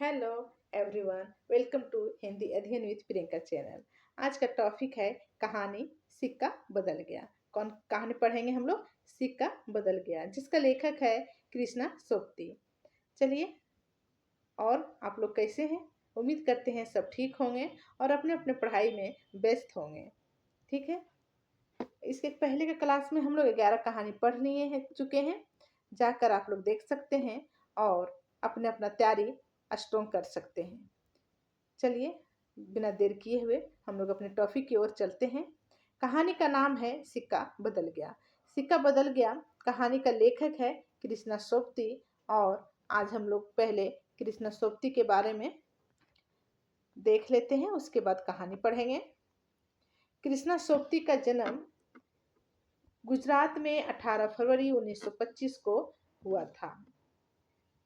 Hello everyone, welcome to Hindi Adhyayan with Priyanka channel. आज का topic है कहानी सिक्का बदल गया। कौन कहानी पढ़ेंगे हम लोग? सिक्का बदल गया, जिसका लेखक है कृष्णा सोपती। चलिए, और आप लोग कैसे हैं? उम्मीद करते हैं सब ठीक होंगे और अपने अपने पढ़ाई में व्यस्त होंगे। ठीक है, इसके पहले के क्लास में हम लोग 11 कहानी पढ़ लिए हैं चुके हैं। जाकर आप लोग देख सकते हैं और अपने अपना तैयारी स्ट्रॉन्ग कर सकते हैं। चलिए, बिना देर किए हुए हम लोग अपने टॉपिक की ओर चलते हैं। कहानी का नाम है सिक्का बदल गया। सिक्का बदल गया कहानी का लेखक है कृष्णा सोपती। और आज हम लोग पहले कृष्णा सोपती के बारे में देख लेते हैं, उसके बाद कहानी पढ़ेंगे। कृष्णा सोपती का जन्म गुजरात में 18 फरवरी 1925 को हुआ था।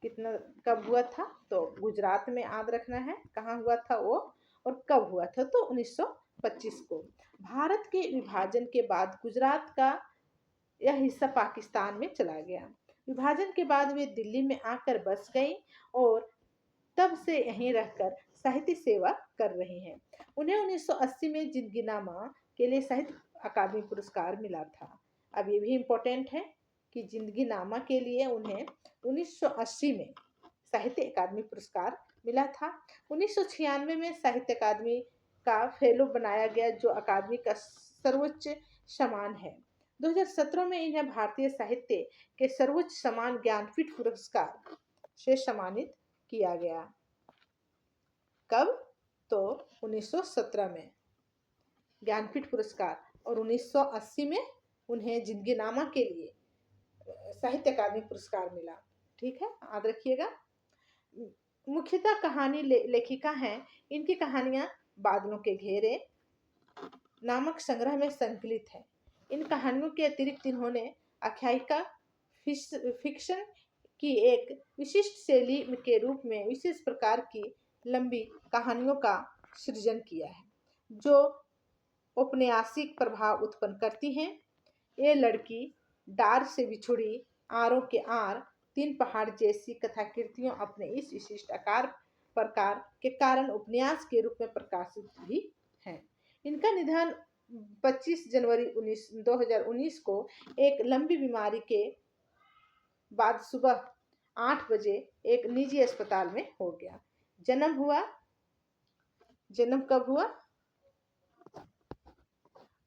कितना कब हुआ था? तो गुजरात में याद रखना है कहाँ हुआ था वो और कब हुआ था। तो 1925 को। भारत के विभाजन के बाद गुजरात का यह हिस्सा पाकिस्तान में चला गया। विभाजन के बाद वे दिल्ली में आकर बस गई और तब से यहीं रहकर साहित्य सेवा कर रही हैं। उन्हें 1980 में जिंदगीनामा के लिए साहित्य अकादमी पुरस्कार मिला था। अब ये भी इम्पोर्टेंट है कि जिंदगीनामा के लिए उन्हें 1980 में साहित्य अकादमी पुरस्कार मिला था। 1996 में साहित्य अकादमी का फेलो बनाया गया, जो अकादमी का सर्वोच्च सम्मान है। 2017 में इन्हें भारतीय साहित्य के सर्वोच्च सम्मान ज्ञानपीठ पुरस्कार से सम्मानित किया गया। कब? तो 1917 में ज्ञानपीठ पुरस्कार और 1980 में उन्हें जिंदगीनामा के लिए साहित्य अकादमी पुरस्कार मिला। ठीक है, याद रखिएगा। मुख्यतः कहानी लेखिका हैं। इनकी कहानियां बादलों के घेरे नामक संग्रह में संकलित है। इन कहानियों के अतिरिक्त इन्होंने आख्यायिका फिक्शन की एक विशिष्ट शैली के रूप में विशेष प्रकार की लंबी कहानियों का सृजन किया है, जो औपन्यासिक प्रभाव उत्पन्न करती हैं। ये लड़की, डार से बिछुड़ी, आरों के आर, तीन पहाड़ जैसी कथाकृतियों अपने इस विशिष्ट आकार प्रकार के कारण उपन्यास के रूप में प्रकाशित भी हैं। इनका निधन 25 जनवरी 2019 को एक लंबी बीमारी के बाद सुबह 8 बजे एक निजी अस्पताल में हो गया। जन्म कब हुआ?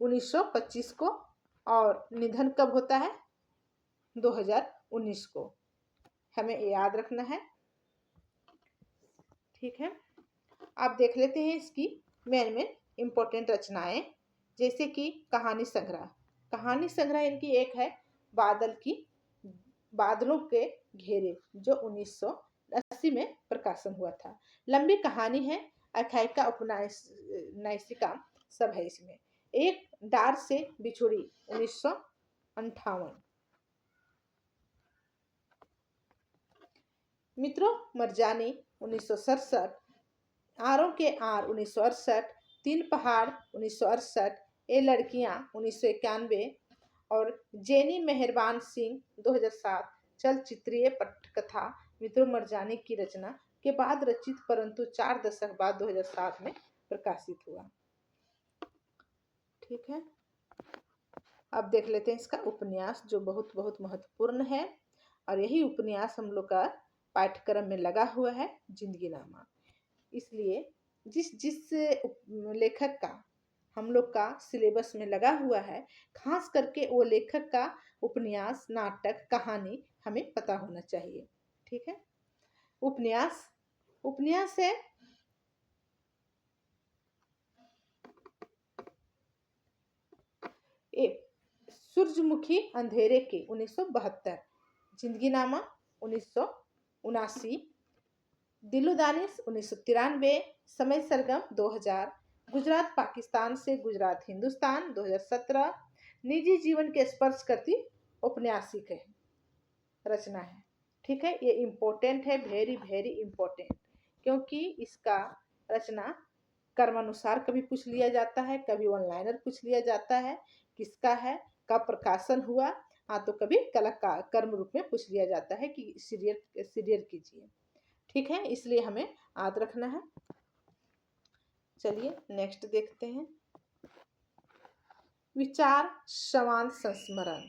1925 को। और निधन कब होता है? 2019 को। हमें याद रखना है। ठीक है, आप देख लेते हैं इसकी मेन इम्पोर्टेंट रचनाएं, जैसे कि कहानी संग्रह। कहानी संग्रह इनकी एक है बादलों के घेरे, जो 1980 में प्रकाशन हुआ था। लंबी कहानी है, आख्यायिका उपन्यासिका सब है इसमें। एक डार से बिछुड़ी 1958। मित्रों मरजानी 1967, आरों के आर 1968, तीन पहाड़ 1968, ए लड़कियां 1991 और जेनी मेहरबान सिंह 2007 चलचित्रीय पटकथा मित्रों मरजानी की रचना के बाद रचित, परंतु 4 दशक बाद 2007 में प्रकाशित हुआ। ठीक है, अब देख लेते हैं इसका उपन्यास, जो बहुत बहुत महत्वपूर्ण है और यही उपन्यास हम लोग का पाठ्यक्रम में लगा हुआ है, जिंदगीनामा। इसलिए जिस जिस लेखक का हम लोग का सिलेबस में लगा हुआ है, खास करके वो लेखक का उपन्यास, नाटक, कहानी हमें पता होना चाहिए। ठीक है, उपन्यास है सूरजमुखी अंधेरे के 1972, जिंदगीनामा 1979, दिलोदानिश 1993, समय सरगम 2000, गुजरात पाकिस्तान से गुजरात हिंदुस्तान 2017, निजी जीवन के स्पर्श करती औपन्यासिक है, रचना है। ठीक है, ये इम्पोर्टेंट है, वेरी वेरी इम्पोर्टेंट, क्योंकि इसका रचना कर्मानुसार कभी पूछ लिया जाता है, कभी ऑनलाइनर पूछ लिया जाता है, किसका है, कब प्रकाशन हुआ, हाँ तो कभी कलाकार कर्म रूप में पूछ लिया जाता है कि सीरियल कीजिए। ठीक है, इसलिए हमें याद रखना है। चलिए नेक्स्ट देखते हैं। विचार समान संस्मरण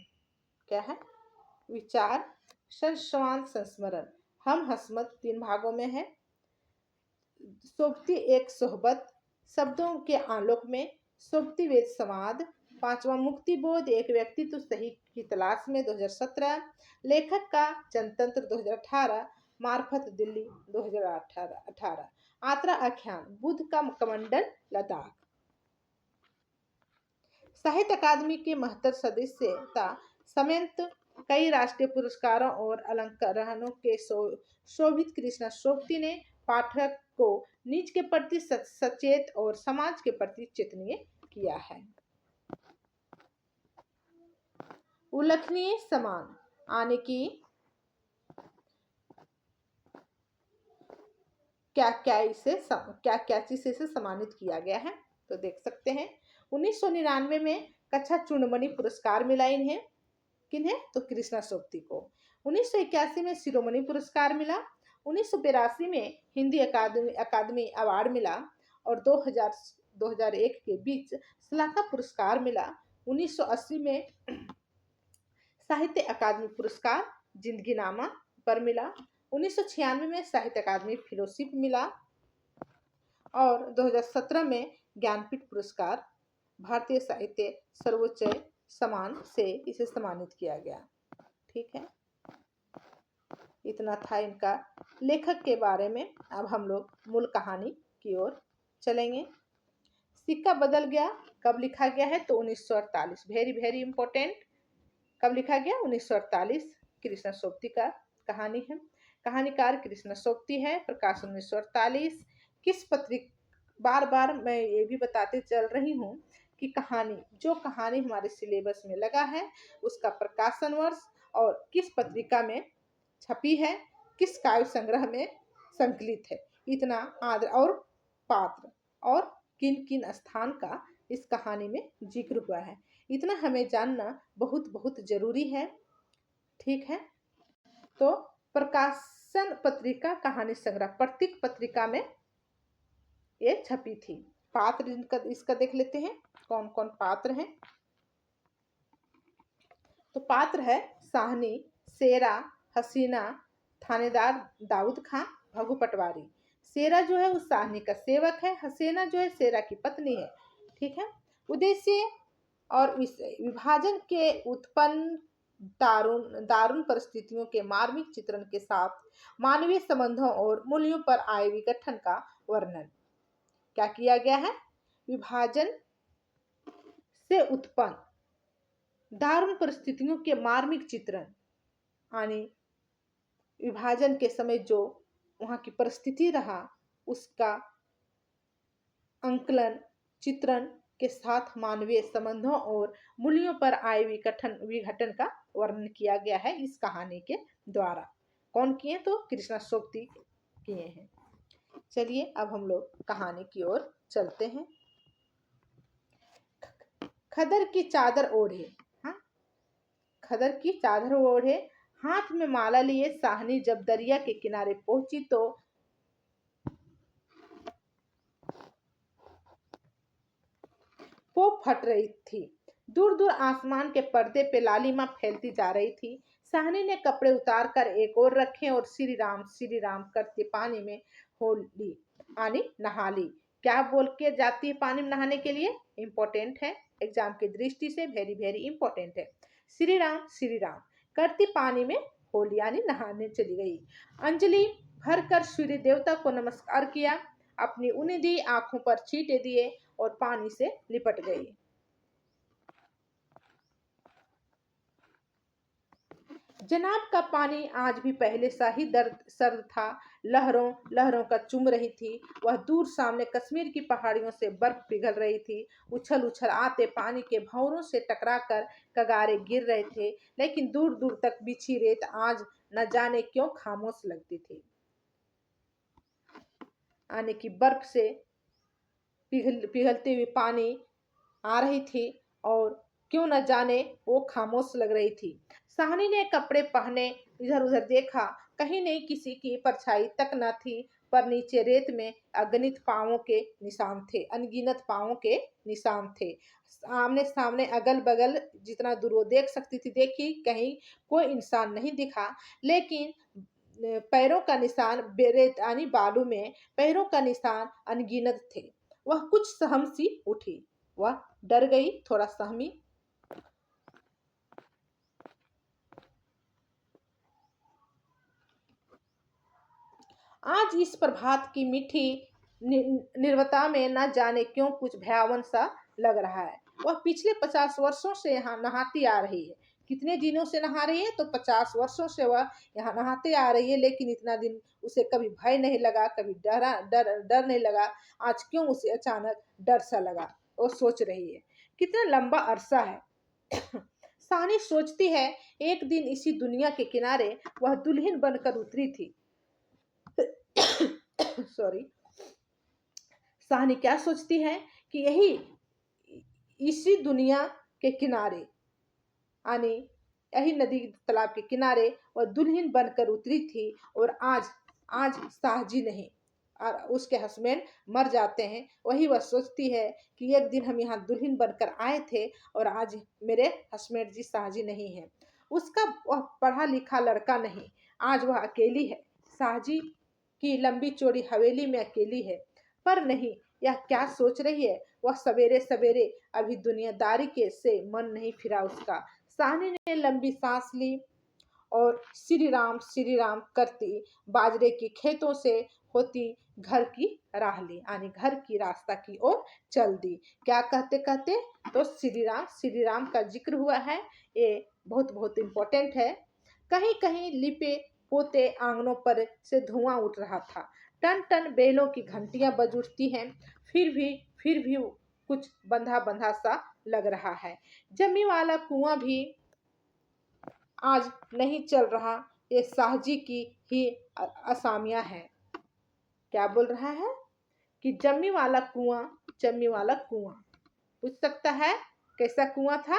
क्या है? विचार समान संस्मरण। हम हसमत 3 भागों में है। सोबती एक सोहबत, शब्दों के आलोक में, सोबती वेद संवाद, 5वां मुक्ति बोध, एक व्यक्तित्व सही की तलाश में 2017, लेखक का जनतंत्र 2018, मार्फत दिल्ली 2018, आत्रा आख्यान बुद्ध का कमंडल लद्दाख। साहित्य अकादमी के महत्तर सदस्यता समेत कई राष्ट्रीय पुरस्कारों और अलंकरणों के शोभित कृष्णा सोबती ने पाठक को निज के प्रति सचेत और समाज के प्रति चेतनीय किया है। उल्लेखनीय सम्मान आने की क्या चीज से सम्मानित किया गया है, तो देख सकते हैं। 1999 में कच्छा चूड़मणि पुरस्कार मिला इन्हें, किन्हें? तो कृष्णा सोबती को। 1981 में शिरोमणि पुरस्कार मिला। 1982 में हिंदी अकादमी अवार्ड मिला और 2001 के बीच सलाका पुरस्कार मिला। 1980 में साहित्य अकादमी पुरस्कार जिंदगीनामा पर मिला। 1996 में साहित्य अकादमी फेलोशिप मिला और 2017 में ज्ञानपीठ पुरस्कार भारतीय साहित्य सर्वोच्च सम्मान से इसे सम्मानित किया गया। ठीक है, इतना था इनका लेखक के बारे में। अब हम लोग मूल कहानी की ओर चलेंगे। सिक्का बदल गया कब लिखा गया है? तो 1948। Very very important. कब लिखा गया? 1948। कृष्णा सोबती का कहानी है। कहानीकार कृष्णा सोबती है। प्रकाशन 1948। किस पत्रिका? बार बार मैं ये भी बताते चल रही हूँ कि जो कहानी हमारे सिलेबस में लगा है उसका प्रकाशन वर्ष और किस पत्रिका में छपी है, किस काव्य संग्रह में संकलित है, इतना आदर और पात्र और किन किन स्थान का इस कहानी में जिक्र हुआ है, इतना हमें जानना बहुत बहुत जरूरी है। ठीक है, तो प्रकाशन पत्रिका कहानी संग्रह प्रतीक पत्रिका में ये छपी थी। पात्र इसका देख लेते हैं कौन कौन पात्र हैं। तो पात्र है साहनी, शेरा, हसीना, थानेदार दाऊद खां, भगू पटवारी। शेरा जो है उस साहनी का सेवक है, हसीना जो है शेरा की पत्नी है। ठीक है, उद्देश्य और विभाजन के उत्पन्न दारुण परिस्थितियों के मार्मिक चित्रण के साथ मानवीय संबंधों और मूल्यों पर आए विघटन का वर्णन क्या किया गया है? विभाजन से उत्पन्न दारुण परिस्थितियों के मार्मिक चित्रण, यानी विभाजन के समय जो वहां की परिस्थिति रहा उसका अंकलन चित्रण के साथ मानवीय संबंधों और मूल्यों पर आए विघटन का वर्णन किया गया है इस कहानी के द्वारा। कौन किए? तो कृष्णा सोबती किए हैं। चलिए अब हम लोग कहानी की ओर चलते हैं। खदर की चादर ओढ़े, हाँ, खदर की चादर ओढ़े, हाथ में माला लिए साहनी जब दरिया के किनारे पहुंची तो वो फट रही थी। दूर दूर आसमान के पर्दे पे लालिमा फैलती जा रही थी। साहनी ने कपड़े उतार कर एक और रखे और श्री राम करते पानी में हो ली, यानी नहा ली। क्या बोल के जाती है पानी में नहाने के लिए? इंपॉर्टेंट है, एग्जाम की दृष्टि से वेरी वेरी इंपॉर्टेंट है। श्री राम करती पानी में हो ली, यानी नहाने चली गई। अंजलि भरकर सूर्य देवता को नमस्कार किया, अपनी उन्नीदी आंखों पर छींटे दिए और पानी से लिपट गई। जनाब का पानी आज भी पहले सा ही सर्द था। लहरों लहरों का चुम रही थी। वह दूर सामने कश्मीर की पहाड़ियों से बर्फ पिघल रही थी। उछल उछल आते पानी के भंवरों से टकराकर कगारे गिर रहे थे, लेकिन दूर दूर तक बिछी रेत आज न जाने क्यों खामोश लगती थी। आने की बर्फ से पिघलते हुए पानी आ रही थी और क्यों न जाने वो खामोश लग रही थी। साहनी ने कपड़े पहने इधर उधर देखा कहीं नहीं किसी की परछाई तक न थी, पर नीचे रेत में अगणित पांवों के निशान थे, अनगिनत पांवों के निशान थे। आमने सामने अगल बगल जितना दूर वो देख सकती थी देखी, कहीं कोई इंसान नहीं दिखा, लेकिन पैरों का निशान रेतानी बालू में पैरों का निशान अनगिनत थे। वह कुछ सहम सी उठी, वह डर गई, थोड़ा सहमी। आज इस प्रभात की मीठी निर्वता में न जाने क्यों कुछ भयावन सा लग रहा है। वह पिछले 50 वर्षों से यहाँ नहाती आ रही है। कितने दिनों से नहा रही है? तो 50 वर्षों से वह यहाँ नहाते आ रही है, लेकिन इतना दिन उसे कभी भय नहीं लगा, कभी डर नहीं लगा। आज क्यों उसे अचानक डर सा लगा? वो सोच रही है, कितना लंबा अरसा है। सानी सोचती है, एक दिन इसी दुनिया के किनारे वह दुल्हन बनकर उतरी थी। सॉरी। साहनी क्या सोचती है कि यही इसी दुनिया के किनारे यानी यही नदी तालाब के किनारे वह दुल्हन बनकर उतरी थी, और आज आज साहजी नहीं और उसके हस्बैंड मर जाते हैं। वही वह सोचती है कि एक दिन हम यहाँ दुल्हन बनकर आए थे और आज मेरे हस्बैंड जी साहजी नहीं है। उसका वह पढ़ा लिखा लड़का नहीं, आज वह अकेली है। साहजी की लंबी चौड़ी हवेली में अकेली है। पर नहीं, यह क्या सोच रही है? वह सवेरे सवेरे अभी दुनियादारी के से मन नहीं फिरा उसका। साहनी ने लंबी सांस ली और श्री राम करती बाजरे के खेतों से होती घर की राह ली, यानी घर की रास्ता की ओर चल दी। क्या कहते कहते तो श्री राम का जिक्र हुआ है। ये बहुत बहुत इम्पोर्टेंट है। कहीं कहीं लिपे पोते आंगनों पर से धुआं उठ रहा था। टन टन बैलों की घंटियां बज उठती हैं। फिर भी कुछ बंधा बंधा सा लग रहा है। जमी वाला कुआं भी आज नहीं चल रहा। ये साहजी की ही असामियां है। क्या बोल रहा है कि जमी वाला कुआं पूछ सकता है कैसा कुआं था?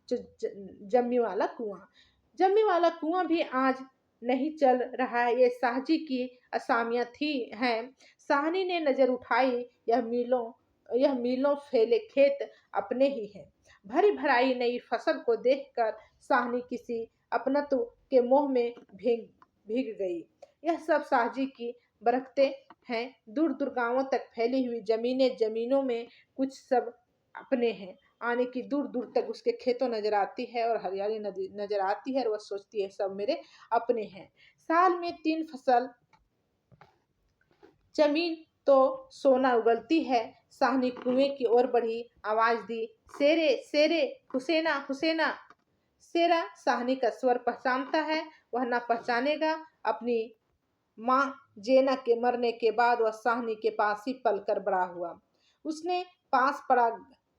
जमी वाला कुआं भी आज नहीं चल रहा है। ये साहजी की असामियां थी हैं। साहनी ने नजर उठाई, यह मीलों फैले खेत अपने ही हैं। भरी भराई नई फसल को देखकर साहनी किसी अपनत्व के मोह में भीग गई। यह सब साहजी की बरकते हैं। दूर दूर गांवों तक फैली हुई जमीनों में कुछ सब अपने हैं, आने की दूर दूर तक उसके खेतों नजर आती है और हरियाली नजर आती है, और वह सोचती है सब मेरे अपने हैं। साल में 3 फसल जमीन तो सोना उगलती है। साहनी कुएं की ओर बढ़ी, आवाज दी, शेरे शेरे, हुसैना हुसैना। शेरा साहनी का स्वर पहचानता है, वह ना पहचानेगा। अपनी माँ जेना के मरने के बाद वह साहनी के पास ही पलकर बड़ा हुआ। उसने पास पड़ा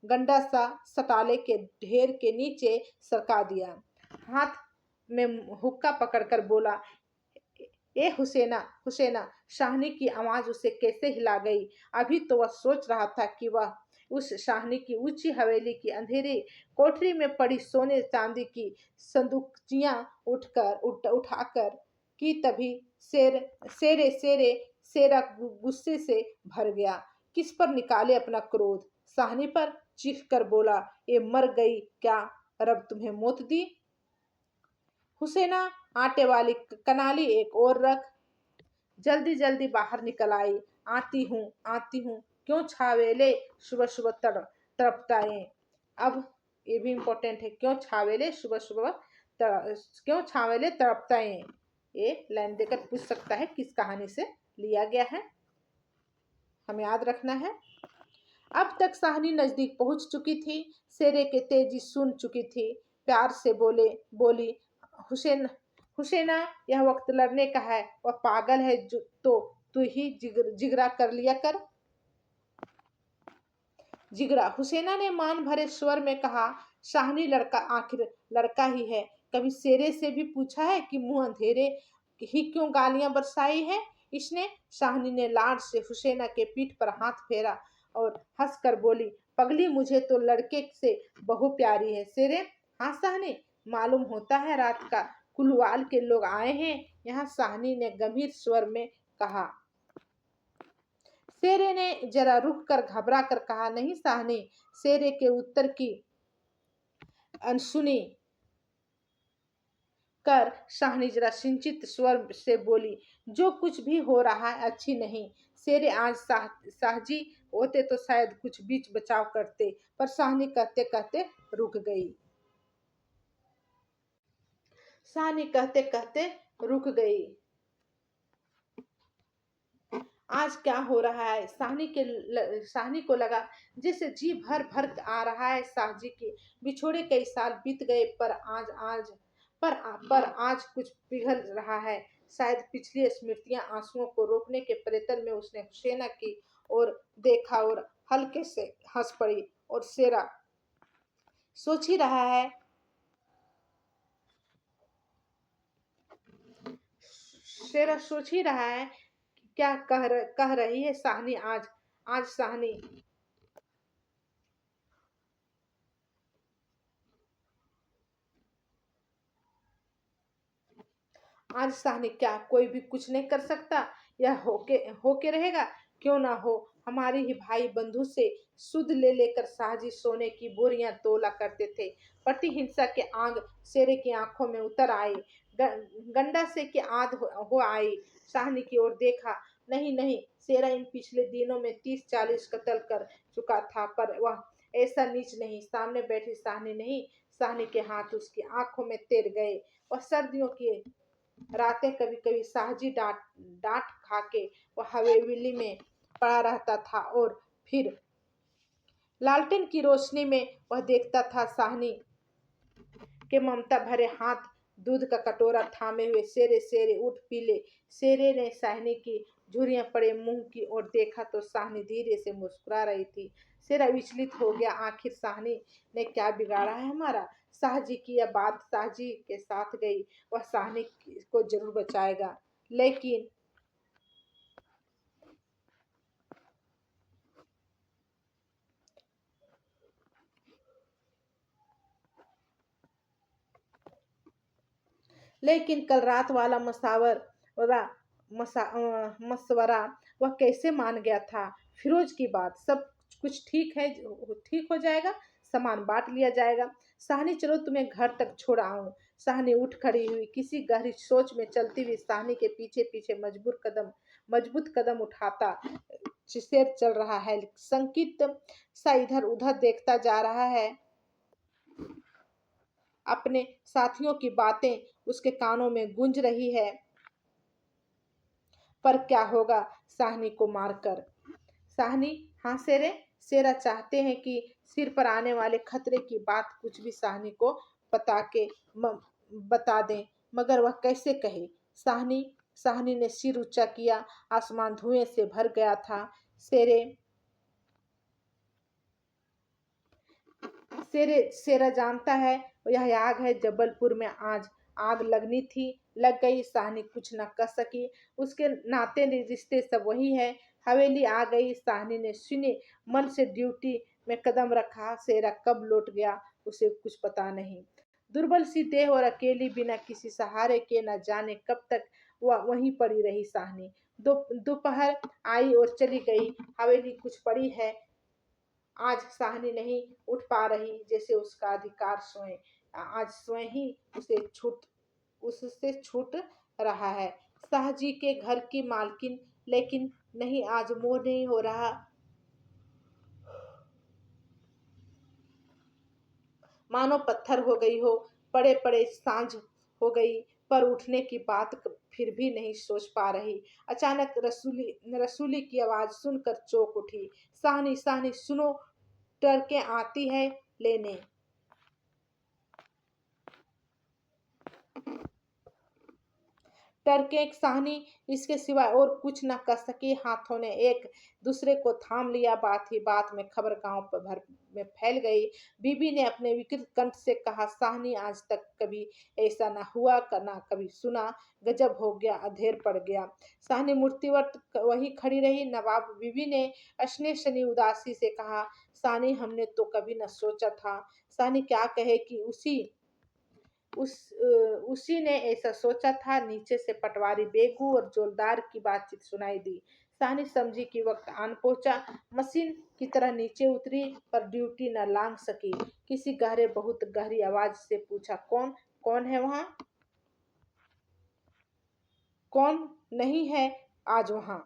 गंडा सा सटाले के ढेर के नीचे सरका दिया। हाथ में हुक्का पकड़कर बोला, ए हुसैना हुसैना। शाहनी की आवाज उसे कैसे हिला गई। अभी तो वह सोच रहा था कि वह उस शाहनी की ऊंची हवेली की अंधेरी कोठरी में पड़ी सोने चांदी की संदूकचियां उठाकर कि तभी शेरे शेरे शेरा गुस्से से भर गया। किस पर निकाले अपना क्रोध? साहनी पर चीख कर बोला, ये मर गई क्या? रब तुम्हें मौत दी। हुसैना आटे वाली कनाली एक और रख, जल्दी जल्दी बाहर निकल आई। आती हूँ, क्यों छावेले सुबह सुबह तड़पताए। अब ये भी इम्पोर्टेंट है, क्यों छावेले सुबह सुबह क्यों छावेले तड़पताए। ये लाइन देकर पूछ सकता है किस कहानी से लिया गया है, हमें याद रखना है। अब तक साहनी नजदीक पहुंच चुकी थी। शेरे के तेजी सुन चुकी थी। प्यार से बोली, हुसैना, यह वक्त लड़ने का है। वह पागल है जो तो तू ही जिगरा कर लिया कर। जिगरा, हुसैना ने मान भरे स्वर में कहा। शाहनी लड़का आखिर लड़का ही है। कभी शेरे से भी पूछा है कि मुंह अंधेरे ही क्यों गालियां बरसाई है इसने? शाहनी ने लाड से हुसैना के पीठ पर हाथ फेरा और हंसकर बोली, पगली, मुझे तो लड़के से बहु प्यारी है। शेरे, हाँ साहनी, मालूम होता है रात का कुलवाल के लोग आए हैं यहाँ साहनी ने गंभीर स्वर में कहा। शेरे ने जरा रुक कर घबरा कर कहा, नहीं साहनी। शेरे के उत्तर की अनसुनी कर साहनी जरा सिंचित स्वर से बोली, जो कुछ भी हो रहा है अच्छी नहीं। शेरे आज साहजी होते तो शायद कुछ बीच बचाव करते, पर साहनी कहते कहते रुक गई। साहनी कहते कहते रुक गई। आज क्या हो रहा है? साहनी को लगा जैसे जी भर भर आ रहा है साहजी की। बिछोड़े कई साल बीत गए, पर आज कुछ पिघल रहा है। शायद पिछली स्मृतियां आंसुओं को रोकने के प्रयत्न में उसने सेना की ओर देखा और हल्के से हंस पड़ी। और सोच ही रहा है शेरा सोच ही रहा है क्या कह रही है साहनी। आज साहनी आज साहनी क्या कोई भी कुछ नहीं कर सकता? यह होके रहेगा? क्यों ना हो। हमारे ही भाई बंधु से सुध ले लेकर साहजी सोने की बोरियां तोला करते थे। प्रतिहिंसा के आग शेरे की आंखों में उतर आई। गंडा से की आद हो आई। साहनी की ओर देखा। नहीं नहीं, शेरा इन पिछले दिनों में 30-40 कत्ल कर चुका था, पर वह ऐसा नीच नहीं। सामने बैठी साहनी नहीं। साहनी के हाथ उसकी आंखों में तैर गए। वह सर्दियों की रातें कभी कभी साहजी डांट डांट खा के वह हवेली में पड़ा रहता था, और फिर लालटेन की रोशनी में वह देखता था साहनी के ममता भरे हाथ दूध का कटोरा थामे हुए। शेरे शेरे उठ पीले। शेरे ने साहनी की झुर्रियां पड़े मुंह की ओर देखा तो साहनी धीरे से मुस्कुरा रही थी। शेरा विचलित हो गया। आखिर साहनी ने क्या बिगाड़ा है हमारा? साहजी की यह बात साहजी के साथ गई। वह साहनी को जरूर बचाएगा, लेकिन कल रात वाला मशवरा वह कैसे मान गया था? फिरोज की बात, सब कुछ ठीक हो जाएगा। सामान बांट लिया जाएगा। साहनी चलो तुम्हें घर तक छोड़ आऊं। साहनी उठ खड़ी हुई। किसी गहरी सोच में चलती हुई साहनी के पीछे पीछे मजबूत कदम उठाता शेर चल रहा है। संकित सा इधर उधर देखता जा रहा है। अपने साथियों की बातें उसके कानों में गूंज रही है। पर क्या होगा साहनी को मारकर? साहनी, हाँ शेरे। शेरा चाहते हैं कि सिर पर आने वाले खतरे की बात कुछ भी साहनी को बता के बता दें, मगर वह कैसे कहे? साहनी ने सिर ऊंचा किया। आसमान धुएं से भर गया था। शेरे शेरा जानता है यह आग है। जबलपुर में आज आग लगनी थी, लग गई। साहनी कुछ न कर सकी। उसके नाते रिश्ते सब वही है। हवेली आ गई। साहनी ने सुने मन से ड्यूटी में कदम रखा। शेरा कब लौट गया उसे कुछ पता नहीं। दुर्बल सी देह और अकेली बिना किसी सहारे के न जाने कब तक वह वहीं पड़ी रही। साहनी दोपहर आई और चली गई। हवेली कुछ पड़ी है। आज साहनी नहीं उठ पा रही, जैसे उसका अधिकार स्वयं आज स्वयं ही उससे छूट रहा है। साहजी के घर की मालकिन, लेकिन नहीं, आज मोह नहीं हो रहा। मानो पत्थर हो गई हो। पड़े पड़े सांझ हो गई, पर उठने की बात फिर भी नहीं सोच पा रही। अचानक रसूली की आवाज सुनकर चौंक उठी। साहनी साहनी सुनो, टरके आती है लेने। टरके साहनी इसके सिवाय और कुछ न कर सकी। हाथों ने एक दूसरे को थाम लिया। बात ही बात में खबर गांव भर में फैल गई। बीबी ने अपने विकृत कंठ से कहा, साहनी आज तक कभी ऐसा ना हुआ, ना कभी सुना। गजब हो गया, अधेर पड़ गया। साहनी मूर्तिवत वही खड़ी रही। नवाब बीबी ने स्नेह शनि उदासी से कहा, साहनी हमने तो कभी न सोचा था। साहनी क्या कहे कि उसी ने ऐसा सोचा था। नीचे से पटवारी बेगू और जोलदार की बातचीत सुनाई दी। साहनी समझी कि वक्त आन पहुंचा। मशीन की तरह नीचे उतरी पर ड्यूटी न लांग सकी। किसी बहुत गहरी आवाज से पूछा, कौन कौन है वहां? कौन नहीं है आज वहां?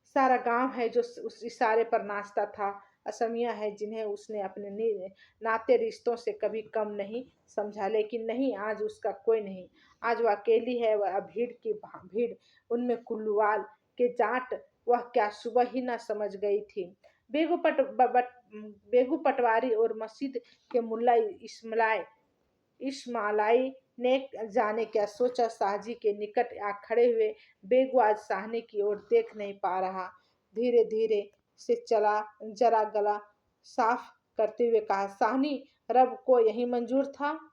सारा गांव है जो उस इशारे पर नाचता था। असमिया है जिन्हें उसने अपने नाते रिश्तों से कभी कम नहीं समझा। लेकिन नहीं, आज उसका कोई नहीं। आज वह अकेली है। वह भीड़, उनमें कुल्लूवाल के जाट। वह क्या सुबह ही ना समझ गई थी। बेगू पट ब- बट बेगू पटवारी और मस्जिद के मुल्ला इस्मालाई ने जाने क्या सोचा। साहजी के निकट आ खड़े हुए बेगू आज साहनी की ओर देख नहीं पा रहा। धीरे धीरे से चला, जरा गला साफ करते हुए कहा, साहनी, रब को यही मंजूर था।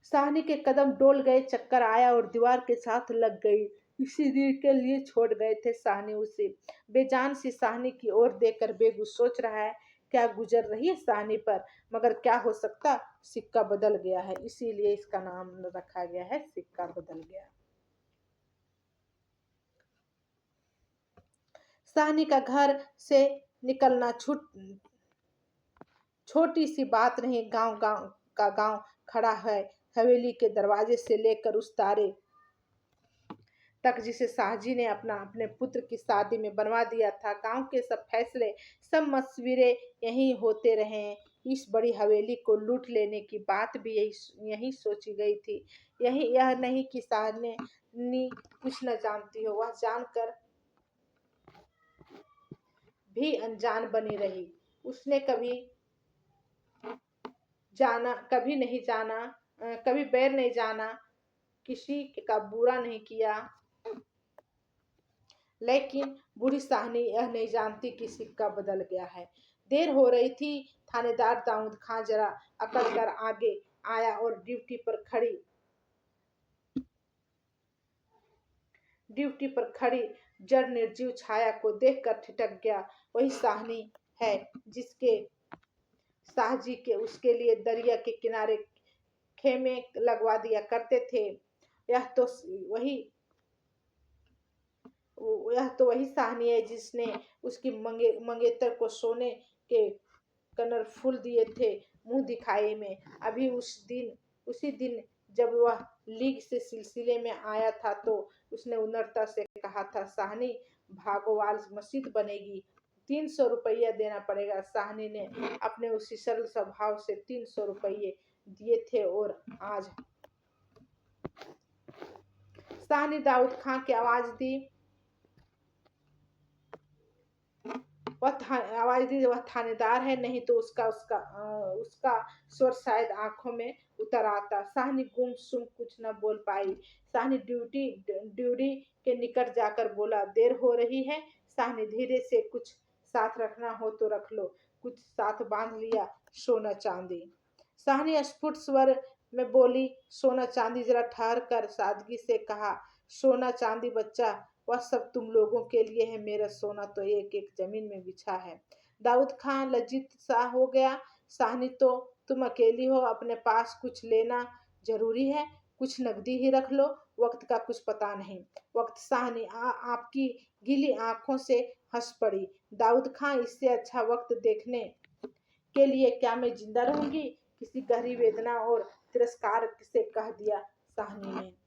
साहनी के कदम डोल गए, चक्कर आया और दीवार के साथ लग गई। इसी देर के लिए छोड़ गए थे साहनी उसे। बेजान सी साहनी की ओर देखकर बेगू सोच रहा है, क्या गुजर रही है साहनी पर। मगर क्या हो सकता, सिक्का बदल गया है। इसीलिए इसका नाम रखा गया है सिक्का बदल गया। साहनी का घर से निकलना छोटी सी बात नहीं। गांव खड़ा है हवेली के दरवाजे से लेकर उस तारे तक जिसे शाहजी ने अपने पुत्र की शादी में बनवा दिया था। गांव के सब फैसले, सब मशविरे यही होते रहे हैं। इस बड़ी हवेली को लूट लेने की बात भी यही सोची गई थी। यह नहीं कि शाहनी कुछ न जानती हो। वह जानकर भी अनजान बनी रही। उसने कभी नहीं जाना, कभी बैर नहीं जाना, किसी का बुरा नहीं किया। लेकिन बूढ़ी साहनी यह नहीं जानती कि सिक्का बदल गया है। देर हो रही थी। थानेदार दाऊद खां जरा अकड़ कर आगे आया और ड्यूटी पर खड़ी जड़ निर्जीव छाया को देखकर ठिठक गया। वही साहनी है जिसके शाहजी के उसके लिए दरिया के किनारे खेमे लगवा दिया करते थे। यह तो वही यह तो वही साहनी है जिसने उसकी मंगेतर को सोने के कनर फूल दिए थे मुंह दिखाई में। अभी उसी दिन जब वह लीग से सिलसिले में आया था तो उसने उनरता से कहा था, साहनी, भागोवाल मस्जिद बनेगी, 300 रुपया देना पड़ेगा। साहनी ने अपने उसी सरल स्वभाव से 300 रुपये दिए थे और आज साहनी दाऊद खां की आवाज दी। वह थानेदार है, नहीं तो उसका स्वर शायद आंखों में उतर आता। साहनी गुमसुम कुछ न बोल पाई। साहनी ड्यूटी के निकट जाकर बोला, देर हो रही है। साहनी धीरे से, कुछ साथ रखना हो तो रख लो। कुछ साथ बांध लिया, सोना चांदी। साहनी स्फुट स्वर में बोली, सोना चांदी। जरा ठहर कर सादगी से कहा, सोना चांदी बच्चा, वह सब तुम लोगों के लिए है। मेरा सोना तो एक एक जमीन में बिछा है। दाऊद खान लज्जित सा हो गया। साहनी, तो तुम अकेली हो, अपने पास कुछ लेना जरूरी है। कुछ नकदी ही रख लो, वक्त का कुछ पता नहीं। वक्त? साहनी आपकी गीली आंखों से हंस पड़ी। दाऊद खान, इससे अच्छा वक्त देखने के लिए क्या मैं जिंदा रहूंगी? किसी गहरी वेदना और तिरस्कार से कह दिया साहनी ने।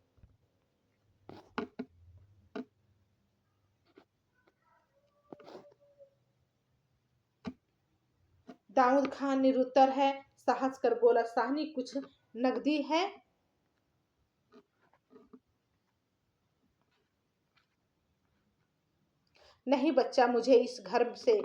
दाऊद खान निरुत्तर है, साहस कर बोला, साहनी, कुछ नकदी है? नहीं बच्चा, मुझे इस घर से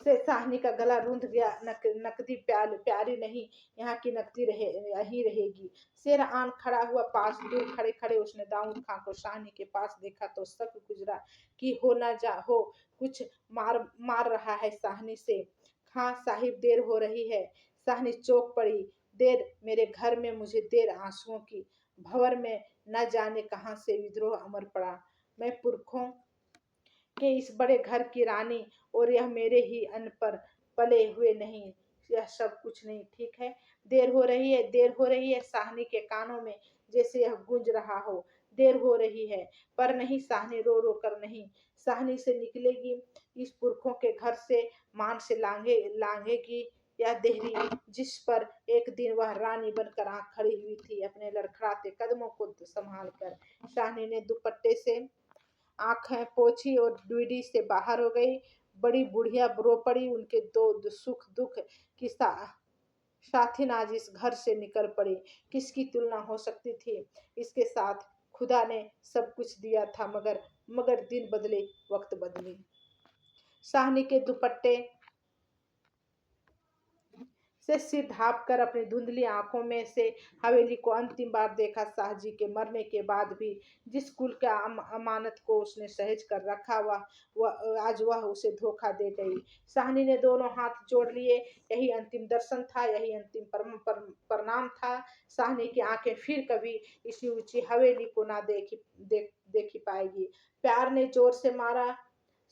साहनी का गला रूंध गया। नकदी प्यारी नहीं, यहाँ की नकदी यही रहेगी। शेर आन खड़ा हुआ पास। दूर खड़े खड़े उसने दाऊद खां को साहनी के पास देखा तो शक गुजरा कि हो ना जा हो कुछ मार रहा है साहनी से। खां साहिब, देर हो रही है। साहनी चौंक पड़ी। देर मेरे घर में, मुझे देर आंसुओं की भंवर में न जाने कहाँ से विद्रोह अमर पड़ा। मैं पुरखों के इस बड़े घर की रानी, और यह मेरे ही अन्न पर पले हुए नहीं, यह सब कुछ नहीं ठीक है। देर हो रही है, देर हो रही है। साहनी के कानों में जैसे यह गूंज रहा हो, देर हो रही है। पर नहीं, साहनी रो रो कर नहीं, साहनी से निकलेगी इस पुरखों के घर से, मान से लांघेगी या देहरी, जिस पर एक दिन वह रानी बनकर आंख खड़ी हुई थी, अपने लड़खड़ाते कदमों को संभाल कर। साहनी ने दुपट्टे से आंखें पोंछी और डूडी से बाहर हो गई। बड़ी बुढ़िया रो पड़ी। उनके दो सुख दुख की साथिन आज इस घर से निकल पड़ी। किसकी तुलना हो सकती थी इसके साथ? खुदा ने सब कुछ दिया था, मगर मगर दिन बदले, वक्त बदले। साहनी के दुपट्टे से सिर ढाँप कर अपनी धुंधली आंखों में से हवेली को अंतिम बार देखा। शाहजी के मरने के बाद भी जिस कुल का अमानत को उसने सहेज कर रखा, वह आज वह उसे धोखा दे गई। साहनी ने दोनों हाथ जोड़ लिए। यही अंतिम दर्शन था, यही अंतिम प्रणाम था। साहनी की आंखें फिर कभी इसी ऊंची हवेली को ना देखी पाएगी। प्यार ने जोर से मारा।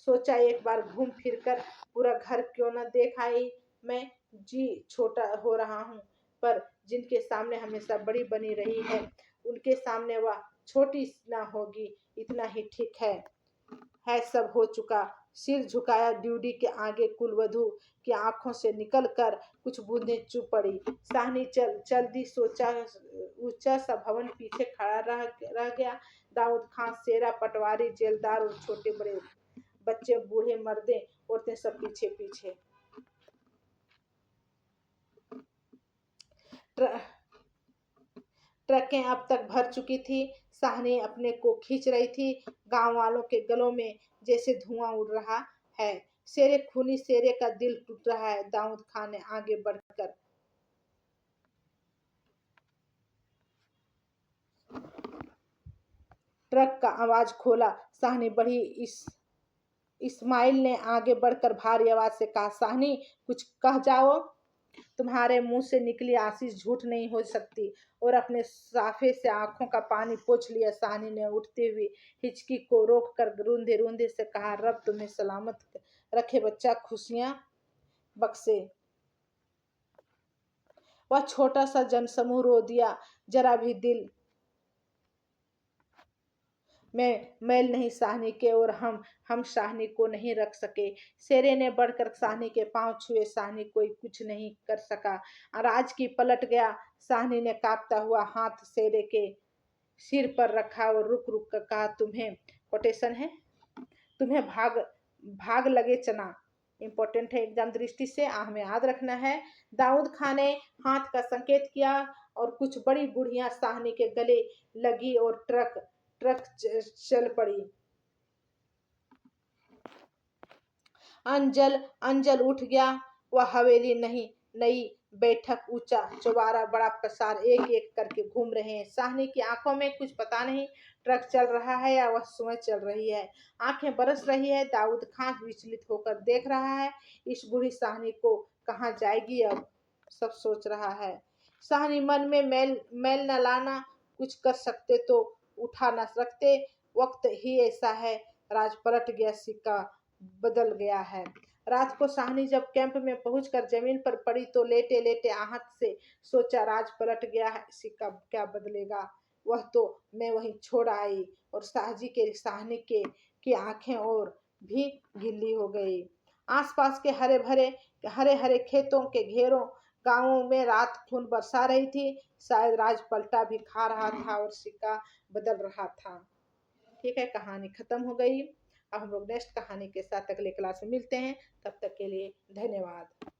सोचा एक बार घूम फिर कर पूरा घर क्यों न देख आई। मैं जी छोटा हो रहा हूँ, पर जिनके सामने हमेशा बड़ी बनी रही है, उनके सामने वह छोटी ना होगी, इतना ही ठीक है सब हो चुका। सिर झुकाया ड्यूडी के आगे। कुलवधु की आंखों से निकल कर कुछ बूंदें चुप पड़ी। साहनी चल दी। सोचा ऊंचा सा भवन पीछे खड़ा रह गया। दाऊद खान, सेरा, पटवारी, जेलदार और छोटे बड़े बच्चे, बूढ़े मर्दे औरतें सब पीछे पीछे। ट्रकें अब तक भर चुकी थी। साहनी अपने को खींच रही थी। गांव वालों के गलों में जैसे धुआं उड़ रहा है। शेरे खूनी शेरे का दिल टूट रहा है। दाऊद खान ने आगे बढ़कर ट्रक का आवाज खोला। साहनी बढ़ी। इस्माइल ने आगे बढ़कर भारी आवाज से कहा, साहनी कुछ कह जाओ। तुम्हारे मुंह से निकली आशीष झूठ नहीं हो सकती। और अपने साफे से आंखों का पानी पोंछ लिया। साहनी ने उठते हुए हिचकी को रोक कर रूंधे रूंधे से कहा, रब तुम्हें सलामत रखे बच्चा, खुशियां बख्शे। वह छोटा सा जनसमूह रो दिया। जरा भी दिल में मैल नहीं साहनी के, और हम साहनी को नहीं रख सके। शेरे ने बढ़कर साहनी के पांव छुए। साहनी कोई कुछ नहीं कर सका। राज की पलट गया। साहनी ने कांपता हुआ हाथ शेरे के सिर पर रखा और रुक रुक कर कहा, तुम्हें कोटेशन है? तुम्हें भाग भाग लगे चना। इम्पोर्टेंट है एग्जाम दृष्टि से, हमें याद रखना है। दाऊद खान ने हाथ का संकेत किया और कुछ बड़ी बुढ़िया साहनी के गले लगी और ट्रक ट्रक चल पड़ी। अंजल अंजल उठ गया। वह हवेली नहीं, नई बैठक, ऊंचा चौबारा, बड़ा प्रसार एक एक करके घूम रहे हैं। साहनी की आंखों में कुछ पता नहीं, ट्रक चल रहा है या वह समय चल रही है। आंखें बरस रही है। दाऊद खान विचलित होकर देख रहा है। इस बूढ़ी साहनी को कहाँ जाएगी अब, सब सोच रहा है। साहनी मन में मैल न लाना, कुछ कर सकते तो उठा न सकते। वक्त ही ऐसा है। राज पलट गया, सिक्का बदल गया है। रात को साहनी जब कैंप में पहुंचकर जमीन पर पड़ी तो लेटे लेटे आहत से सोचा, राज पलट गया है, सिक्का क्या बदलेगा? वह तो मैं वहीं छोड़ आई। और साहजी के साहनी के की आंखें और भी गिल्ली हो गई। आसपास के हरे हरे खेतों के घेरों, गांवों में रात खून बरसा रही थी। शायद राज पलटा भी खा रहा था और सिक्का बदल रहा था। ठीक है, कहानी खत्म हो गई। अब हम लोग नेक्स्ट कहानी के साथ अगले क्लास में मिलते हैं। तब तक के लिए धन्यवाद।